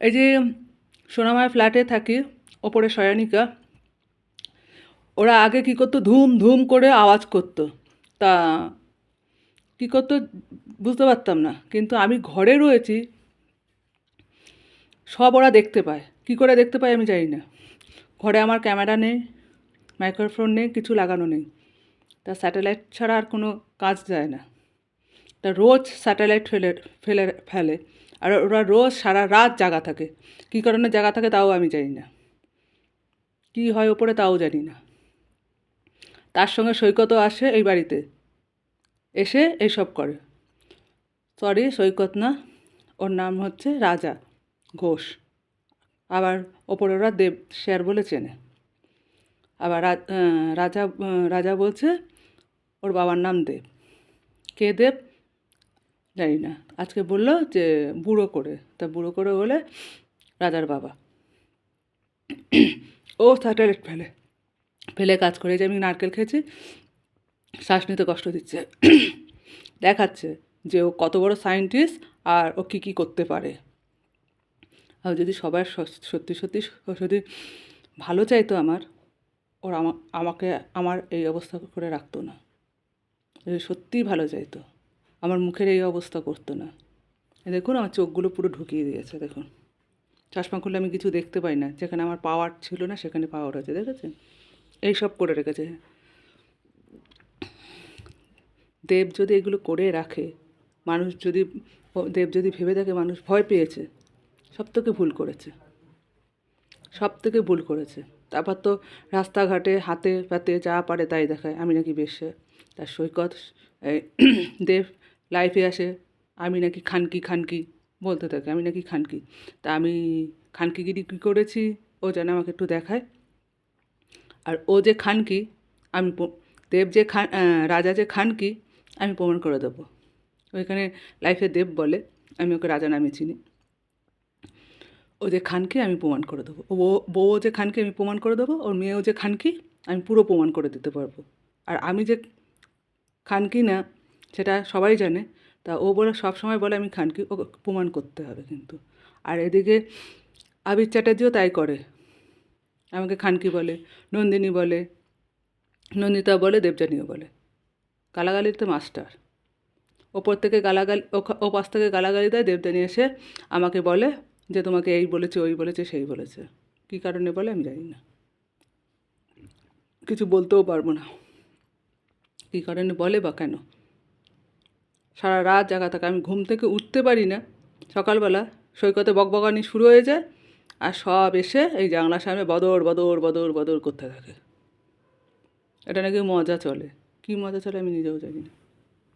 এই যে সোনামার ফ্ল্যাটে থাকি, ওপরে শয়ানিকা, ওরা আগে কী করতো, ধুম ধুম করে আওয়াজ করতো। তা কী করতো বুঝতে পারতাম না, কিন্তু আমি ঘরে রয়েছি, সব ওরা দেখতে পায়। কী করে দেখতে পায় আমি জানি না। ঘরে আমার ক্যামেরা নেই, মাইক্রোফোন নেই, কিছু লাগানো নেই। তা স্যাটেলাইট ছাড়া আর কোনো কাজ যায় না। তা রোজ স্যাটেলাইট ফেলে আর ওরা রোজ সারা রাত জাগা থাকে। কী কারণে জাগা থাকে তাও আমি জানি না, কী হয় ওপরে তাও জানি না। তার সঙ্গে সৈকতও আসে এই বাড়িতে, এসে এইসব করে। সরি, সৈকত না, ওর নাম হচ্ছে রাজা ঘোষ। আবার ওপরে ওরা দেব শেয়ার বলে চেনে। আবার রাজা বলছে ওর বাবার নাম দেব। কে দেব জানি না। আজকে বললো যে বুড়ো করে, তা বুড়ো করে বলে রাজার বাবা। ও স্যাটেলাইট ফেলে কাজ করে। যে আমি নারকেল খেয়েছি, শ্বাস নিতে কষ্ট দিচ্ছে, দেখাচ্ছে যে ও কত বড় সায়েন্টিস্ট আর ও কী কী করতে পারে। আর যদি সবার সত্যি সত্যি যদি ভালো চাইতো ওর আমাকে আমার এই অবস্থা করে রাখতো না। যদি সত্যিই ভালো চাইতো, আমার মুখের এই অবস্থা করতো না। দেখুন আমার চোখগুলো পুরো ঢুকিয়ে দিয়েছে, দেখুন। চশমা খুললে আমি কিছু দেখতে পাই না, যেখানে আমার পাওয়ার ছিল না সেখানে পাওয়ার আছে, দেখেছেন? এইসব করে রেখেছে। দেব যদি এগুলো করে রাখে, দেব যদি ভেবে থাকে মানুষ ভয় পেয়েছে, সব থেকে ভুল করেছে। তারপর তো রাস্তাঘাটে হাতে পাতে যা পারে তাই দেখায়, আমি নাকি বেশ্যা। তার সৈকত দেব লাইফে আসে, আমি নাকি খানকি বলতে থাকে, আমি নাকি খানকি। তা আমি খানকিগিরি কী করেছি ও যেন আমাকে একটু দেখায়। আর ও যে খানকি, আমি দেব যে রাজা যে খানকি, আমি প্রমাণ করে দেবো। ওইখানে লাইফে দেব বলে, আমি ওকে রাজা নামে চিনি। ও যে খানকি আমি প্রমাণ করে দেবো। বউ যে খানকি আমি প্রমাণ করে দেবো, ওর মেয়েও যে খানকি আমি পুরো প্রমাণ করে দিতে পারবো। আর আমি যে খানকি না সেটা সবাই জানে। তা ও বলে সবসময় বলে আমি খানকি, ওকে প্রমাণ করতে হবে কিন্তু। আর এদিকে আবির চ্যাটার্জিও তাই করে, আমাকে খানকি বলে, নন্দিনী বলে, নন্দিতা বলে, দেবযানীও বলে। গালাগালিতে মাস্টার। ওপর থেকে ও পাশ থেকে গালাগালি দেয়, দেবযানী এসে আমাকে বলে যে তোমাকে এই বলেছে, ওই বলেছে, সেই বলেছে। কী কারণে বলে আমি জানি না, কিছু বলতেও পারবো না কী কারণে বলে বা কেন। সারা রাত জাগা থাকে, আমি ঘুম থেকে উঠতে পারি না। সকালবেলা সৈকতে বকবকানি শুরু হয়ে যায়, আর সব এসে এই জানলার সামনে বদর করতে থাকে। এটা নাকি মজা চলে, কী মজা চলে আমি নিজেও জানি না।